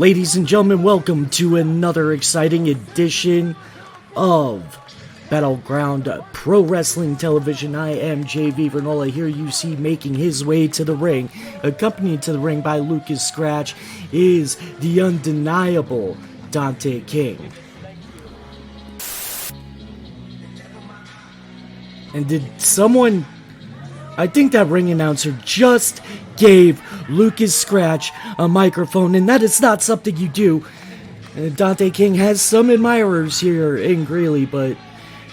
Ladies and gentlemen, welcome to another exciting edition of Battleground Pro Wrestling Television. I am JV Vernola. Here you see making his way to the ring, accompanied to the ring by Lucas Scratch, is the undeniable Dante King. And did someone... I think that ring announcer just gave Lucas Scratch a microphone, and that is not something you do. Dante King has some admirers here in Greeley, but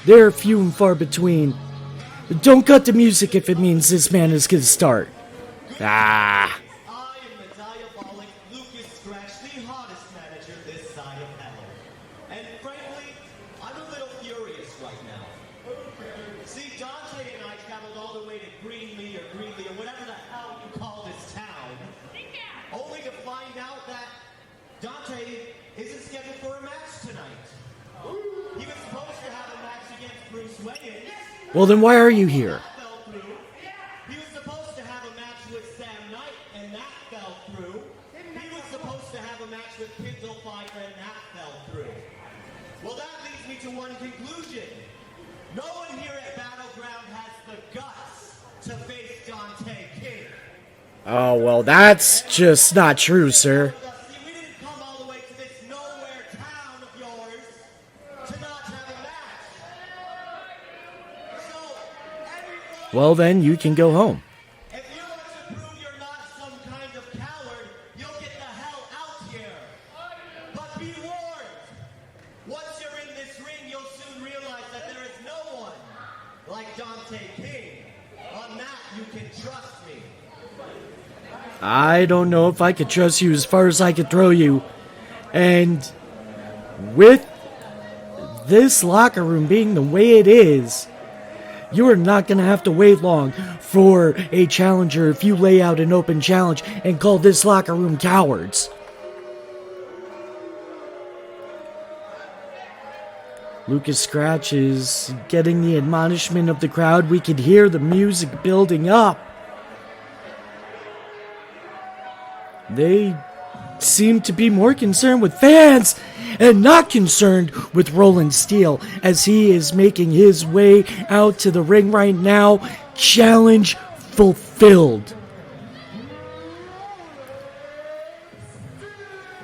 they're few and far between. Don't cut the music if it means this man is going to start. I am the diabolic Lucas Scratch, the hottest manager this side of hell. And frankly, I'm a little furious right now. See, Dante and I traveled all the way to Greeley or whatever the hell you call this town, only to find out that Dante isn't scheduled for a match tonight. He was supposed to have a match against Bruce Wayne. Well, then why are you here? He was supposed to have a match with Sam Knight, and that fell through. He was supposed to have a match with Kindle Fighter, and that fell through. Well, that leads me to one conclusion. No one here at Battleground has the guts to face Dante King. Oh, well, that's just not true, sir. See, we didn't come all the way to this nowhere town of yours to not have a match. So, everybody... Well, then you can go home. If you want to prove you're not some kind of coward, you'll get the hell out here. But be warned. Once you're in this ring, you'll soon realize that there is no one like Dante King. On that, you can trust me. I don't know if I could trust you as far as I could throw you. And with this locker room being the way it is, you are not going to have to wait long for a challenger if you lay out an open challenge and call this locker room cowards. Lucas Scratch is getting the admonishment of the crowd. We could hear the music building up. They seem to be more concerned with fans and not concerned with Roland Steele as he is making his way out to the ring right now. Challenge fulfilled.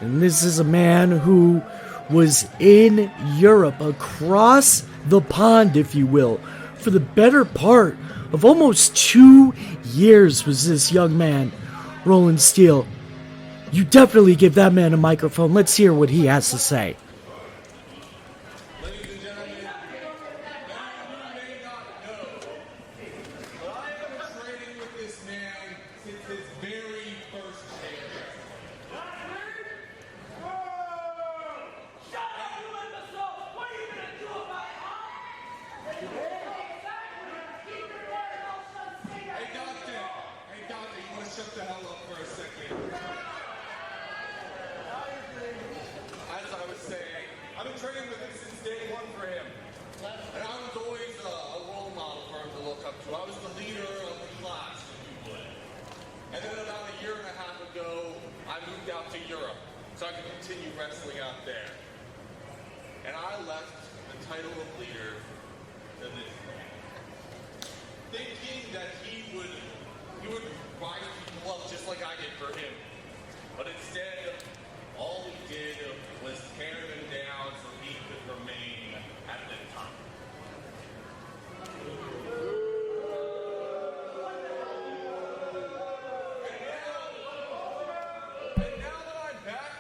And this is a man who was in Europe, across the pond, if you will, for the better part of almost 2 years was this young man, Roland Steele. You definitely give that man a microphone. Let's hear what he has to say. Ladies and gentlemen, now you may not know, but I have been training with this man since his very first champion. Shut up, you imbecile! What are you gonna do about it, huh? Hey Dante, you wanna shut the hell up for a second? As I was saying, I've been training with him since day one for him. And I was always a role model for him to look up to. I was the leader of the class, if you would. And then about a year and a half ago, I moved out to Europe so I could continue wrestling out there. And I left the title of leader to this man, thinking that he would rise people up just like I did for him. But instead, all he did was tear them down so he could remain at the top. And now that I'm back,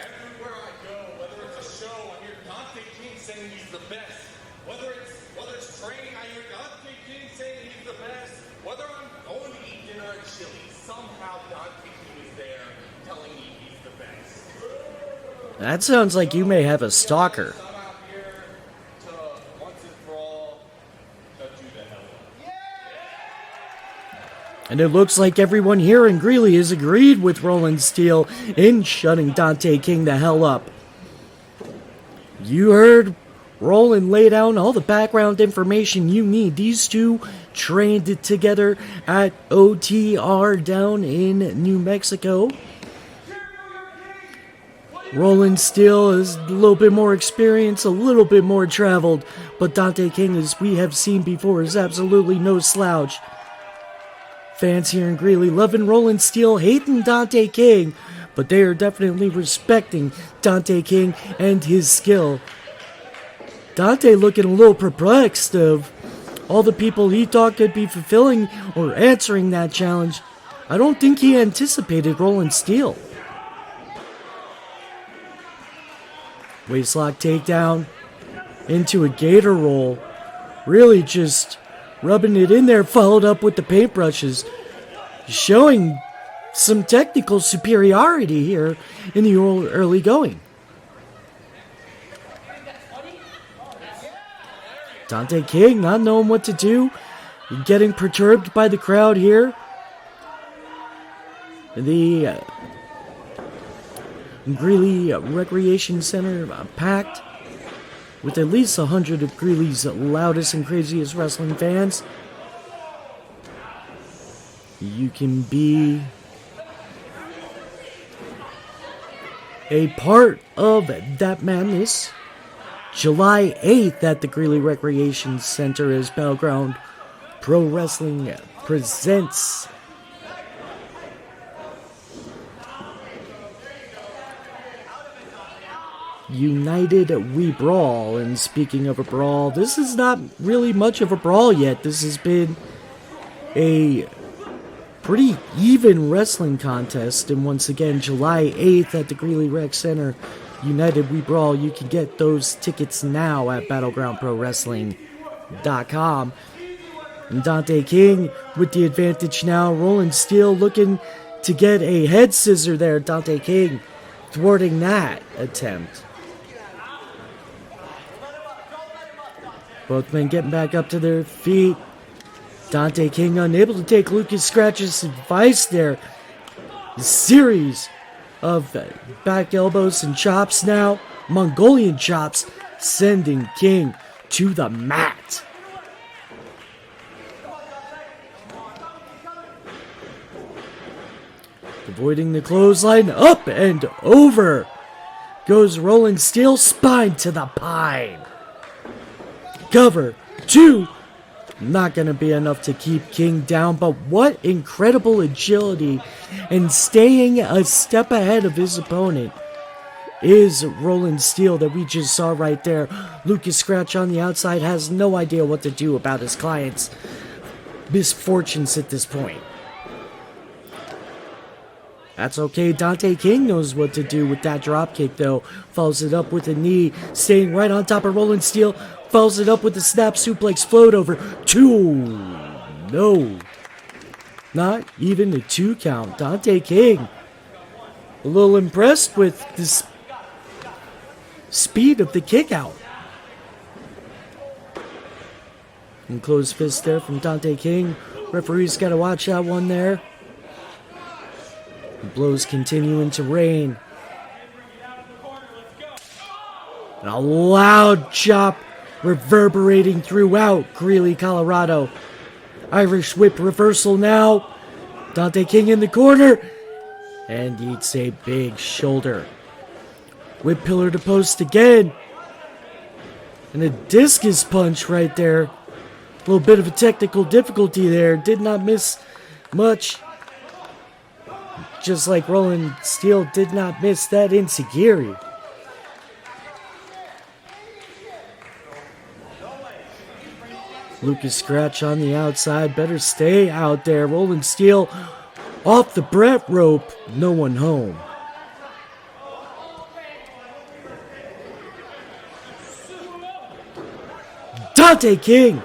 everywhere I go, whether it's a show, I hear Dante King saying he's the best. Whether it's training, I hear Dante King saying he's the best. Whether I'm going to eat dinner at Chili's, somehow Dante King is there telling me he's the best. That sounds like you may have a stalker. I'm out here to, once and for all, to do the hell up. And it looks like everyone here in Greeley has agreed with Roland Steele in shutting Dante King the hell up. You heard Roland lay down all the background information you need. These two trained together at OTR down in New Mexico. Roland Steele is a little bit more experienced, a little bit more traveled, but Dante King, as we have seen before, is absolutely no slouch. Fans here in Greeley loving Roland Steele, hating Dante King, but they are definitely respecting Dante King and his skill. Dante looking a little perplexed of all the people he thought could be fulfilling or answering that challenge. I don't think he anticipated Roland Steele. Waistlock takedown into a gator roll. Really just rubbing it in there, followed up with the paintbrushes. Showing some technical superiority here in the early going. Dante King not knowing what to do. Getting perturbed by the crowd here. The Greeley Recreation Center packed with at least 100 of Greeley's loudest and craziest wrestling fans. You can be a part of that madness. July 8th at the Greeley Recreation Center as Battleground Pro Wrestling presents United We Brawl. And speaking of a brawl, this is not really much of a brawl yet. This has been a pretty even wrestling contest. And once again, July 8th at the Greeley Rec Center, United We Brawl. You can get those tickets now at battlegroundprowrestling.com. And Dante King with the advantage now. Roland Steele looking to get a head scissor there. Dante King thwarting that attempt. Both men getting back up to their feet. Dante King unable to take Lucas Scratch's advice there. A series of back elbows and chops now. Mongolian chops sending King to the mat. Avoiding the clothesline, up and over goes Roland Steele, spine to the pine. Cover, 2. Not going to be enough to keep King down, but what incredible agility and staying a step ahead of his opponent is Roland Steele that we just saw right there. Lucas Scratch on the outside has no idea what to do about his client's misfortunes at this point. That's okay, Dante King knows what to do with that dropkick though. Follows it up with a knee, staying right on top of Roland Steele. Follows it up with a snap suplex float over. 2. No. Not even a 2 count. Dante King a little impressed with this speed of the kick out. And closed fist there from Dante King. Referee's got to watch that one there. The blows continuing to rain. And a loud chop reverberating throughout Greeley, Colorado. Irish whip reversal now. Dante King in the corner. And eats a big shoulder. Whip pillar to post again. And a discus punch right there. A little bit of a technical difficulty there. Did not miss much. Just like Roland Steele did not miss that enziguri. Lucas Scratch on the outside. Better stay out there. Roland Steele off the Brett rope. No one home. Dante King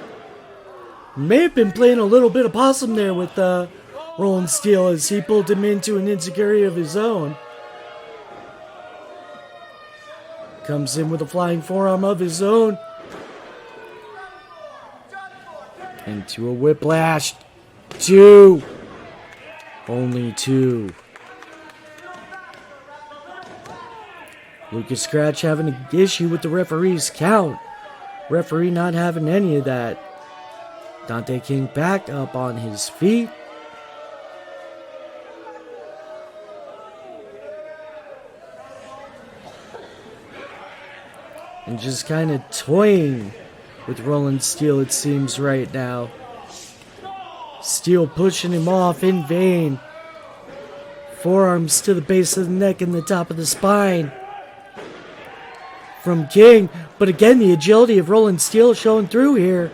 may have been playing a little bit of possum there with Roland Steele as he pulled him into an enziguri of his own. Comes in with a flying forearm of his own. Into a whiplash. 2. Only 2. Lucas Scratch having an issue with the referee's count. Referee not having any of that. Dante King back up on his feet. And just kind of toying with Roland Steele, it seems, right now. Steele pushing him off in vain. Forearms to the base of the neck and the top of the spine from King. But again, the agility of Roland Steele showing through here.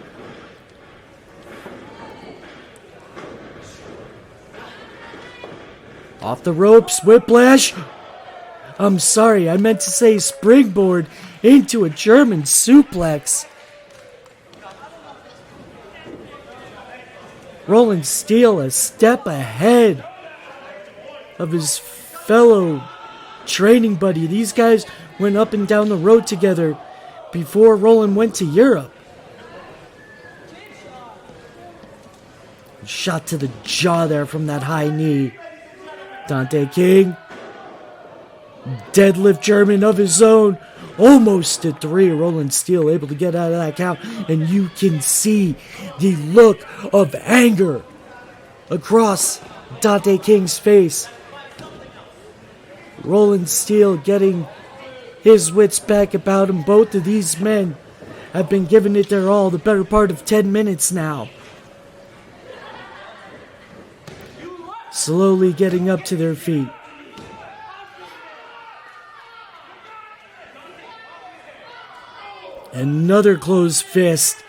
Off the ropes, whiplash. I'm sorry, I meant to say springboard into a German suplex. Roland Steele a step ahead of his fellow training buddy. These guys went up and down the road together before Roland went to Europe. Shot to the jaw there from that high knee. Dante King. Deadlift German of his own. Almost to 3. Roland Steele able to get out of that count. And you can see the look of anger across Dante King's face. Roland Steele getting his wits back about him. Both of these men have been giving it their all the better part of 10 minutes now. Slowly getting up to their feet. Another closed fist.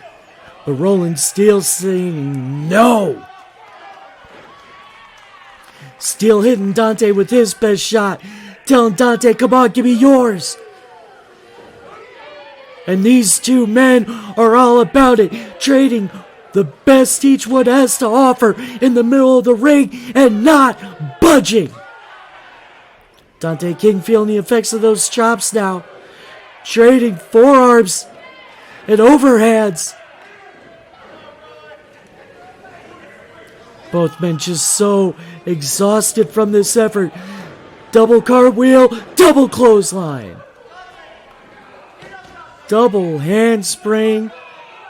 But Roland Steele saying no. Steele hitting Dante with his best shot. Telling Dante, come on, give me yours. And these two men are all about it. Trading the best each one has to offer in the middle of the ring and not budging. Dante King feeling the effects of those chops now. Trading forearms and overhands. Both men just so exhausted from this effort. Double cartwheel, double clothesline. Double handspring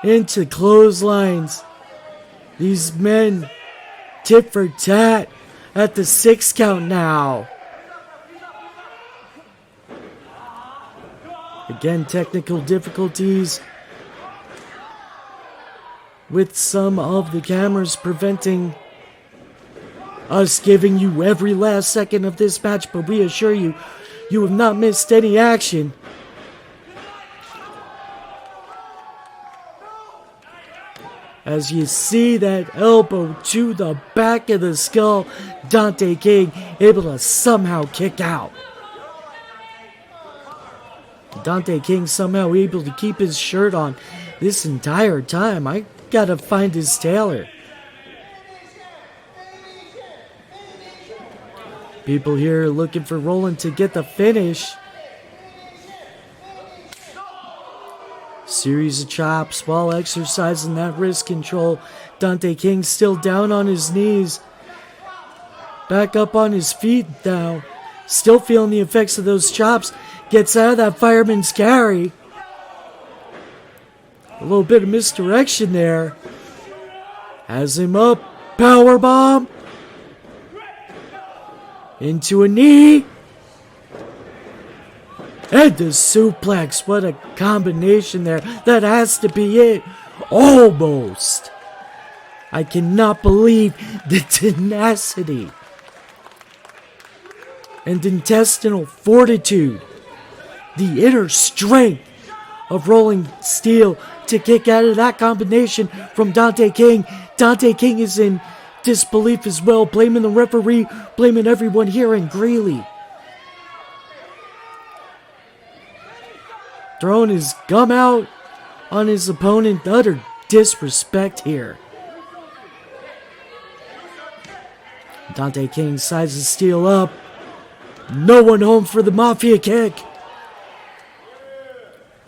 into clotheslines. These men tit for tat at the 6 count now. Again, technical difficulties with some of the cameras preventing us giving you every last second of this match, but we assure you, you have not missed any action. As you see that elbow to the back of the skull, Dante King able to somehow kick out. Dante King somehow able to keep his shirt on this entire time. I gotta find his tailor. People here looking for Roland to get the finish. Series of chops while exercising that wrist control. Dante King still down on his knees. Back up on his feet now. Still feeling the effects of those chops. Gets out of that fireman's carry. A little bit of misdirection there. Has him up. Powerbomb. Into a knee. And the suplex. What a combination there. That has to be it. Almost. I cannot believe the tenacity and intestinal fortitude. The inner strength of Roland Steele to kick out of that combination from Dante King. Dante King is in disbelief as well, blaming the referee, blaming everyone here in Greeley. Throwing his gum out on his opponent. Utter disrespect here. Dante King sizes Steele up. No one home for the Mafia kick.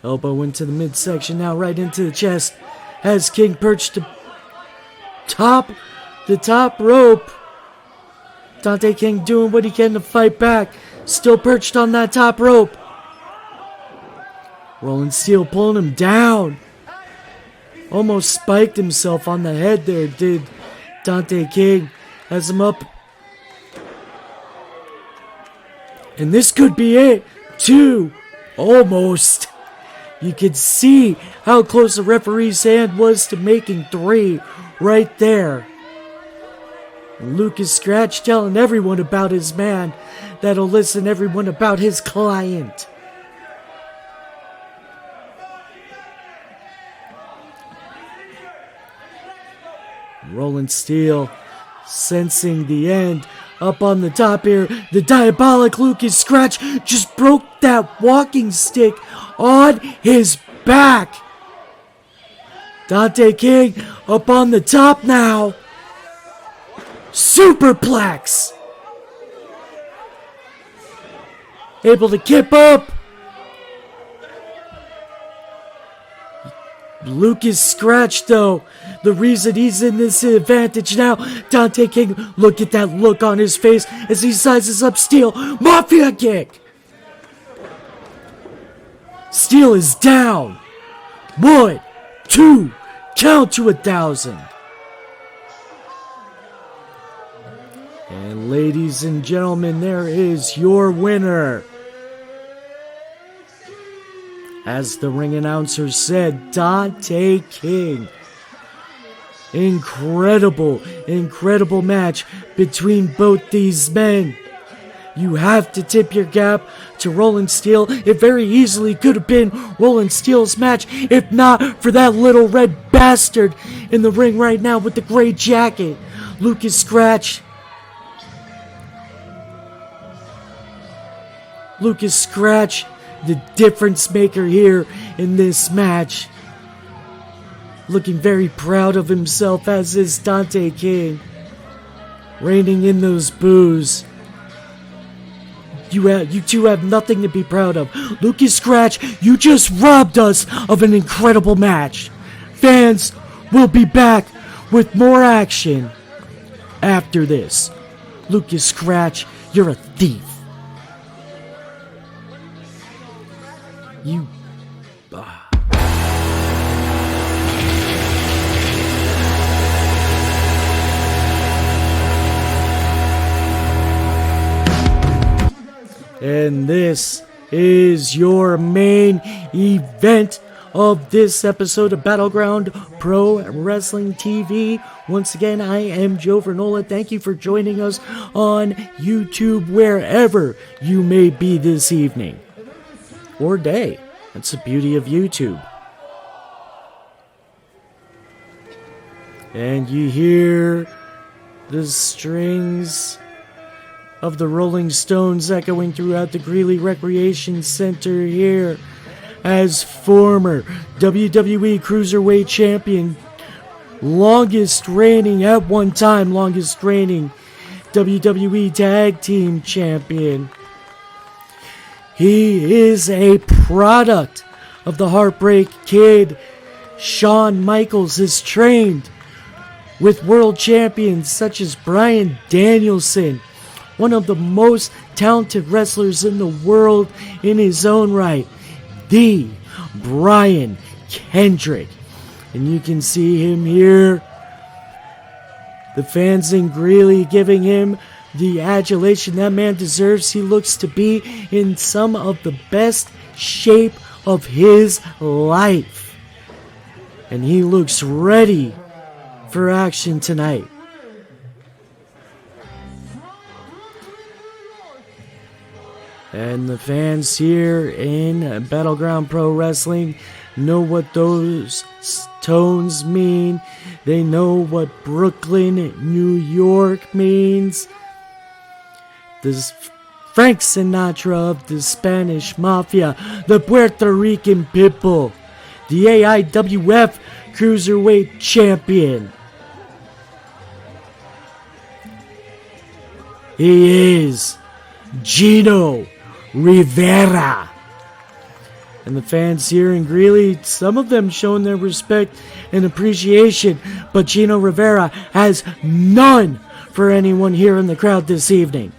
Elbow into the midsection now, right into the chest. Has King perched to the top rope. Dante King doing what he can to fight back. Still perched on that top rope. Roland Steele pulling him down. Almost spiked himself on the head there, did Dante King. Has him up. And this could be it, too. Almost. You could see how close the referee's hand was to making 3 right there. Lucas Scratch telling everyone about his man that'll listen everyone about his client. Roland Steele sensing the end. Up on the top here, the diabolic Lucas Scratch just broke that walking stick on his back. Dante King up on the top now. Superplex. Able to kip up. Lucas Scratch, though, the reason he's in this advantage now. Dante King, look at that look on his face as he sizes up Steele. Mafia kick! Steele is down. 1, 2, count to 1,000. And ladies and gentlemen, there is your winner. As the ring announcer said, Dante King. Incredible match between both these men. You have to tip your cap to Roland Steele. It very easily could have been Roland Steele's match if not for that little red bastard in the ring right now with the gray jacket. Lucas Scratch. Lucas Scratch, the difference maker here in this match. Looking very proud of himself, as is Dante King. Reining in those boos. You two have nothing to be proud of. Lucas Scratch, you just robbed us of an incredible match. Fans will be back with more action after this. Lucas Scratch, you're a thief. You... And this is your main event of this episode of Battleground Pro Wrestling TV. Once again, I am Joe Vernola. Thank you for joining us on YouTube, wherever you may be this evening. Or day. That's the beauty of YouTube. And you hear the strings of the Rolling Stones echoing throughout the Greeley Recreation Center here as former WWE Cruiserweight Champion, longest reigning WWE Tag Team Champion. He is a product of the Heartbreak Kid. Shawn Michaels is trained with world champions such as Bryan Danielson, one of the most talented wrestlers in the world in his own right, the Brian Kendrick. And you can see him here. The fans in Greeley giving him the adulation that man deserves. He looks to be in some of the best shape of his life. And he looks ready for action tonight. And the fans here in Battleground Pro Wrestling know what those tones mean. They know what Brooklyn, New York means. This Frank Sinatra of the Spanish Mafia, the Puerto Rican Pitbull, the AIWF Cruiserweight Champion. He is Gino Rivera. And the fans here in Greeley, some of them showing their respect and appreciation, but Gino Rivera has none for anyone here in the crowd this evening.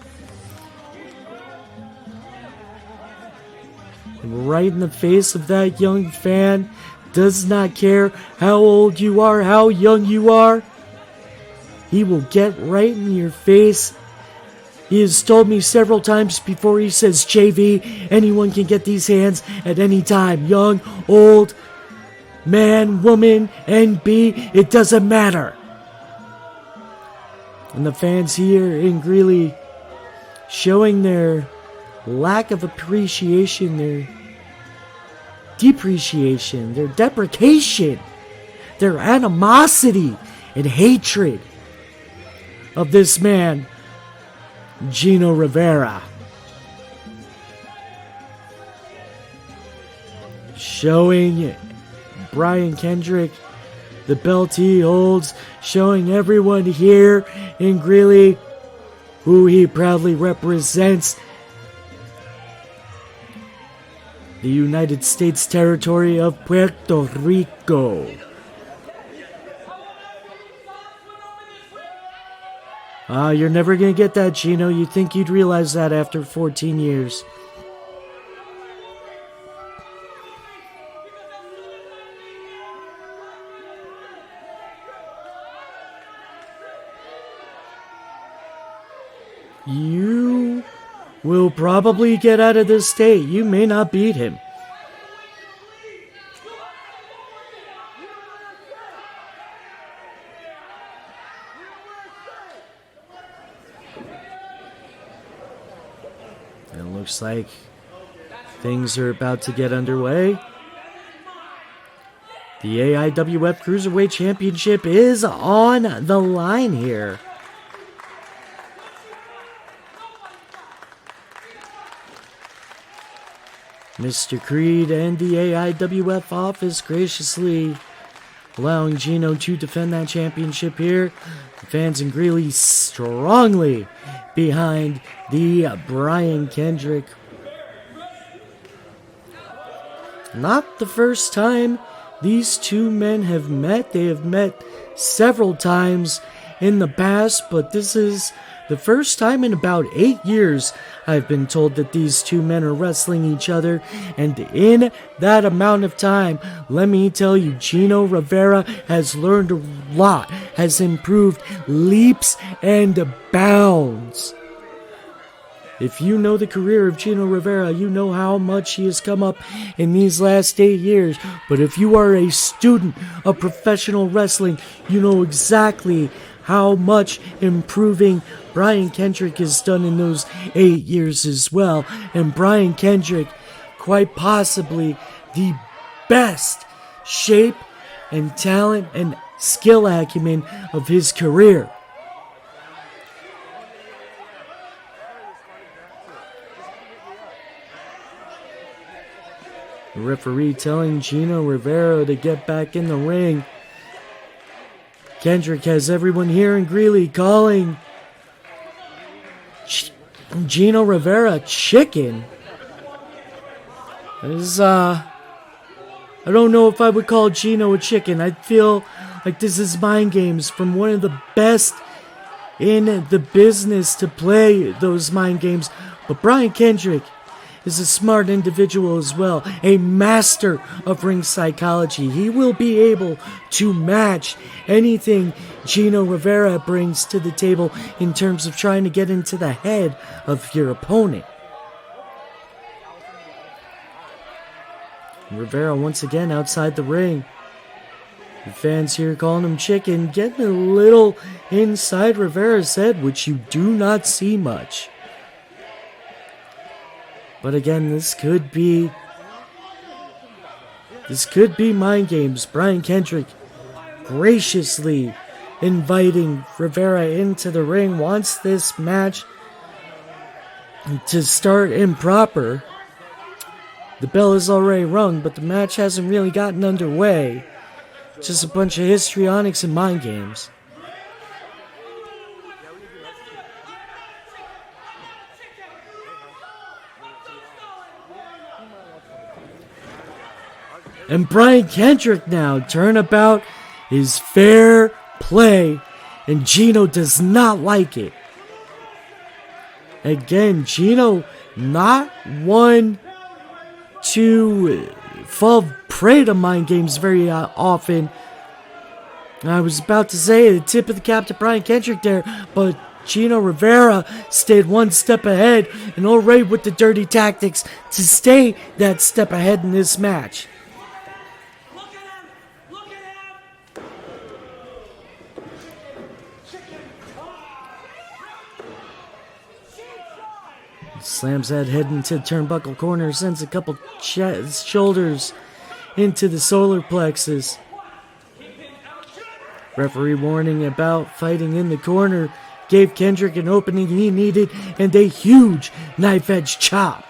And right in the face of that young fan, does not care how old you are, how young you are, he will get right in your face He has told me several times before, he says, JV, anyone can get these hands at any time. Young, old, man, woman, NB, it doesn't matter. And the fans here in Greeley showing their lack of appreciation, their depreciation, their deprecation, their animosity and hatred of this man, Gino Rivera. Showing Brian Kendrick the belt he holds, showing everyone here in Greeley who he proudly represents. The United States territory of Puerto Rico. You're never gonna get that, Gino. You'd think you'd realize that after 14 years. You will probably get out of this state. You may not beat him. It looks like things are about to get underway. The AIWF Cruiserweight Championship is on the line here. Mr. Creed and the AIWF office graciously allowing Gino to defend that championship here. The fans in Greeley strongly behind the Brian Kendrick. Not the first time these two men have met. They have met several times in the past, but this is the first time in about 8 years I've been told that these two men are wrestling each other, and in that amount of time, let me tell you, Gino Rivera has learned a lot, has improved leaps and bounds. If you know the career of Gino Rivera, you know how much he has come up in these last 8 years. But if you are a student of professional wrestling, you know exactly how much improving Brian Kendrick has done in those 8 years as well. And Brian Kendrick, quite possibly the best shape and talent and skill acumen of his career. The referee telling Gino Rivera to get back in the ring. Kendrick has everyone here in Greeley calling Gino Rivera chicken. I don't know if I would call Gino a chicken. I feel like this is mind games from one of the best in the business to play those mind games. But Brian Kendrick is a smart individual as well, a master of ring psychology. He will be able to match anything Gino Rivera brings to the table in terms of trying to get into the head of your opponent. Rivera once again outside the ring. The fans here calling him chicken, getting a little inside Rivera's head, which you do not see much. But again, this could be mind games. Brian Kendrick graciously inviting Rivera into the ring, wants this match to start improper. The bell is already rung, but the match hasn't really gotten underway. Just a bunch of histrionics and mind games. And Brian Kendrick now, turnabout is fair play, and Gino does not like it. Again, Gino not one to fall prey to mind games very often. I was about to say the tip of the cap to Brian Kendrick there, but Gino Rivera stayed one step ahead, and already with the dirty tactics to stay that step ahead in this match. Look at him! Look at him! Slams that head into turnbuckle corner, sends a couple shoulders into the solar plexus. Referee warning about fighting in the corner gave Kendrick an opening he needed and a huge knife edge chop.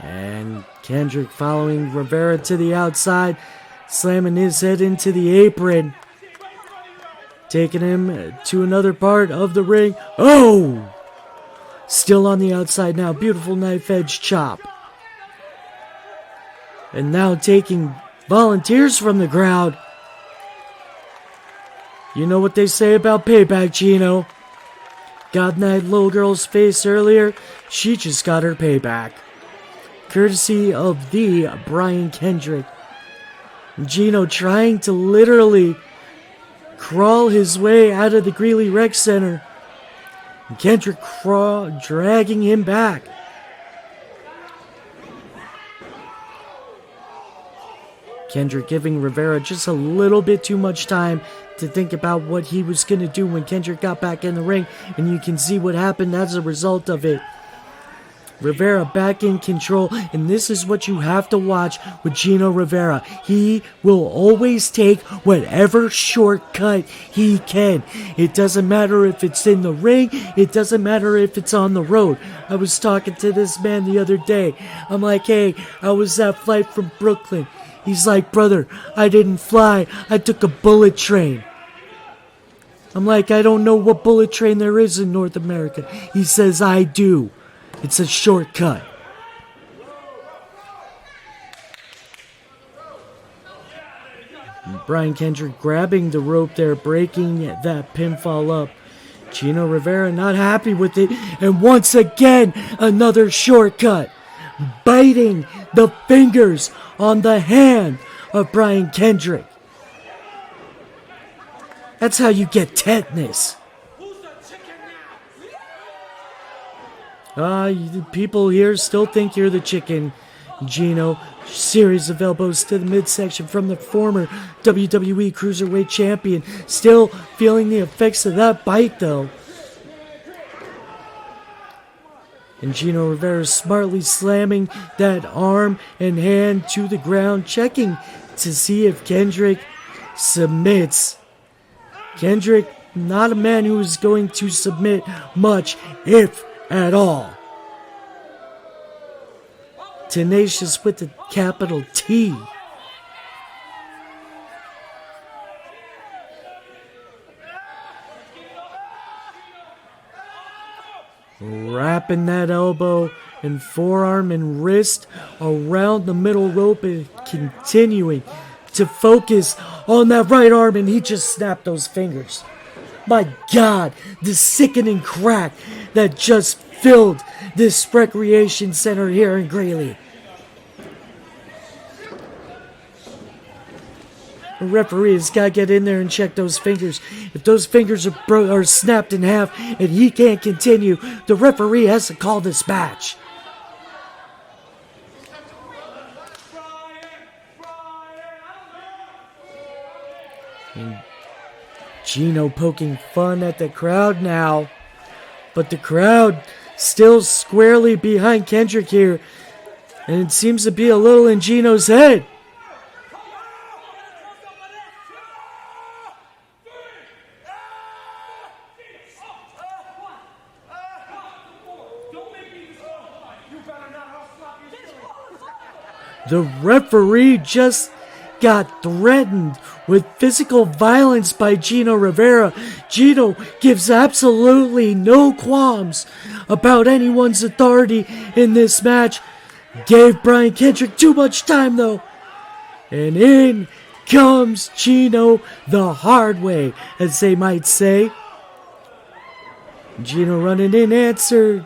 And Kendrick following Rivera to the outside, slamming his head into the apron, taking him to another part of the ring. Oh! Still on the outside now. Beautiful knife edge chop. And now taking volunteers from the crowd. You know what they say about payback, Gino. Got in that little girl's face earlier. She just got her payback. Courtesy of the Brian Kendrick. Gino trying to literally crawl his way out of the Greeley Rec Center. Kendrick dragging him back. Kendrick giving Rivera just a little bit too much time to think about what he was going to do when Kendrick got back in the ring, and you can see what happened as a result of it. Rivera back in control, and this is what you have to watch with Gino Rivera. He will always take whatever shortcut he can. It doesn't matter if it's in the ring, it doesn't matter if it's on the road. I was talking to this man the other day. I'm like, hey, how was that flight from Brooklyn? He's like, brother, I didn't fly, I took a bullet train. I'm like, I don't know what bullet train there is in North America. He says, I do. It's a shortcut. Brian Kendrick grabbing the rope there, breaking that pinfall up. Gino Rivera not happy with it, and once again, another shortcut. Biting the fingers on the hand of Brian Kendrick. That's how you get tetanus. People here still think you're the chicken, Gino. Series of elbows to the midsection from the former WWE Cruiserweight Champion. Still feeling the effects of that bite, though. And Gino Rivera smartly slamming that arm and hand to the ground, checking to see if Kendrick submits. Kendrick, not a man who is going to submit much, if at all. Tenacious with the capital T. Wrapping that elbow and forearm and wrist around the middle rope and continuing to focus on that right arm, and he just snapped those fingers. My God, the sickening crack that just filled this recreation center here in Greeley. The referee has got to get in there and check those fingers. If those fingers are snapped in half and he can't continue, the referee has to call this match. And Gino poking fun at the crowd now. But the crowd still squarely behind Kendrick here. And it seems to be a little in Gino's head. The referee just got threatened with physical violence by Gino Rivera. Gino gives absolutely no qualms about anyone's authority in this match. Gave Brian Kendrick too much time though. And in comes Gino the hard way, as they might say. Gino running in, answered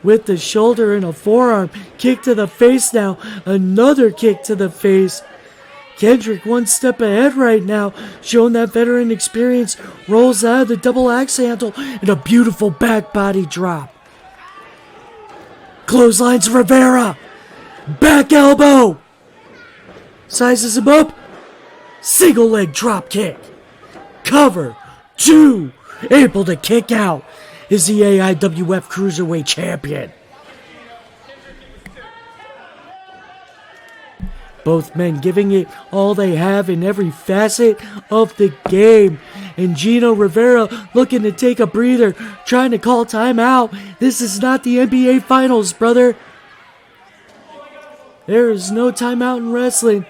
with the shoulder and a forearm. Kick to the face now. Another kick to the face. Kendrick one step ahead right now, showing that veteran experience, rolls out of the double axe handle and a beautiful back body drop. Clotheslines Rivera. Back elbow. Sizes him up. Single leg drop kick. Cover. 2. Able to kick out. Is the AIWF Cruiserweight Champion. Both men giving it all they have in every facet of the game. And Gino Rivera looking to take a breather, trying to call timeout. This is not the NBA Finals, brother. There is no timeout in wrestling.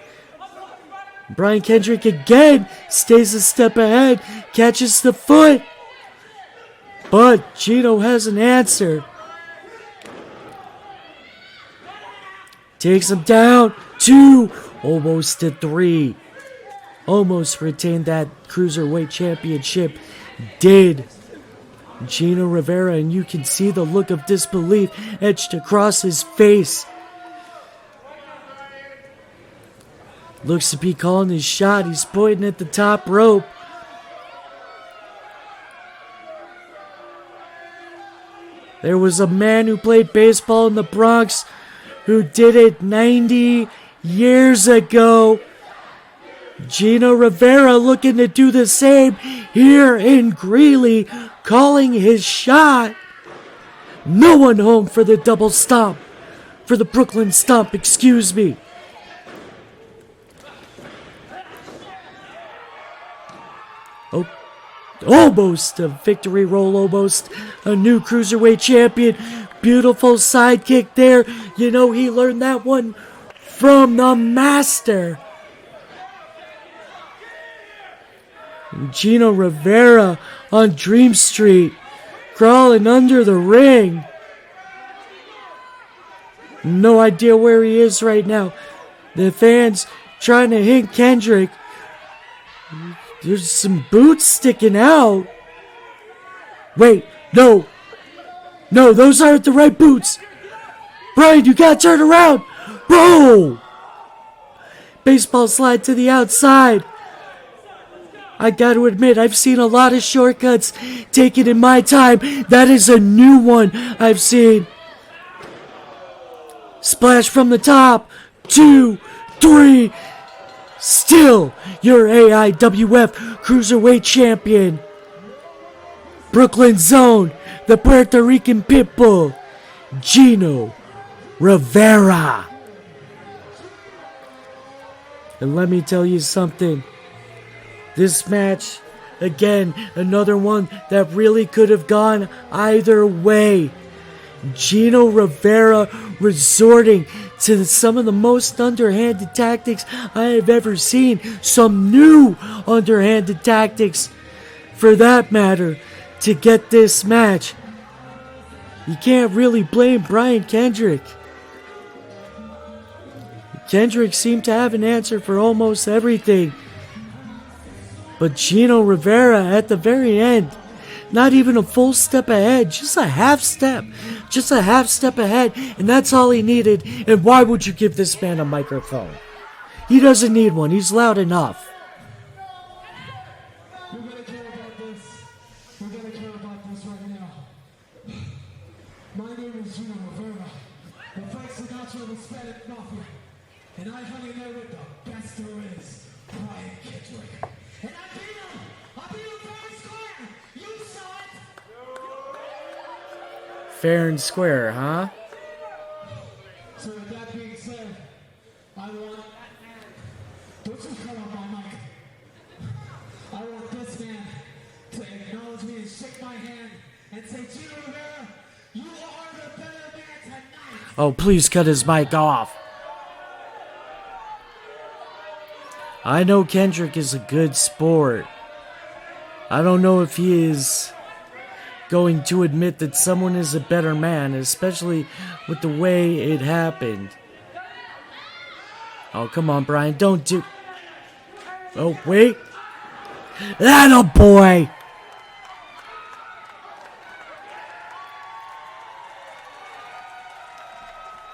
Brian Kendrick again stays a step ahead, catches the foot. But Gino has an answer. Takes him down. 2, almost to 3. Almost retained that Cruiserweight Championship. Did. Gino Rivera, and you can see the look of disbelief etched across his face. Looks to be calling his shot. He's pointing at the top rope. There was a man who played baseball in the Bronx who did it 90 years ago. Gino Rivera looking to do the same here in Greeley, calling his shot. No one home for the double stomp. For the Brooklyn stomp, excuse me. Oh, almost a victory roll, almost a new Cruiserweight champion. Beautiful sidekick there. You know, he learned that one from the master. Gino Rivera on Dream Street, crawling under the ring. No idea where he is right now. The fans trying to hit Kendrick. There's some boots sticking out. Wait, no. No, those aren't the right boots. Brian, you gotta turn around. Bro! Baseball slide to the outside. I gotta admit, I've seen a lot of shortcuts taken in my time. That is a new one I've seen. Splash from the top. 2, 3. Still your AIWF Cruiserweight Champion. Brooklyn Zone, the Puerto Rican Pitbull, Gino Rivera. And let me tell you something. This match, again, another one that really could have gone either way. Gino Rivera resorting to some of the most underhanded tactics I have ever seen. Some new underhanded tactics, for that matter, to get this match. You can't really blame Brian Kendrick. Kendrick seemed to have an answer for almost everything. But Gino Rivera at the very end, not even a full step ahead, just a half step. Just a half step ahead, and that's all he needed. And why would you give this man a microphone? He doesn't need one, he's loud enough. We're gonna care about this. We're gonna care about this right now. My name is Gino Rivera, the Frank Sinatra of the Hispanic Mafia. And I hung in there with the best there is, Brian Kendrick. And I beat him! I beat him fair and square! You saw it! Fair and square, huh? So with that being said, I want... Don't you cut off my mic. I want this man to acknowledge me and shake my hand and say, Gino Rivera, you are the better man tonight! Oh, please cut his mic off. I know Kendrick is a good sport. I don't know if he is going to admit that someone is a better man, especially with the way it happened. Oh, come on, Brian, don't do... Oh, wait. Atta boy!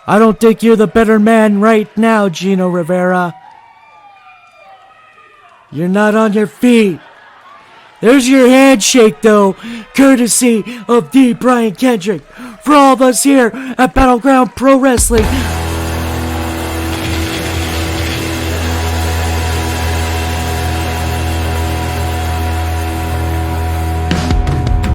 I don't think you're the better man right now, Gino Rivera. You're not on your feet. There's your handshake, though, courtesy of D. Brian Kendrick. For all of us here at Battleground Pro Wrestling,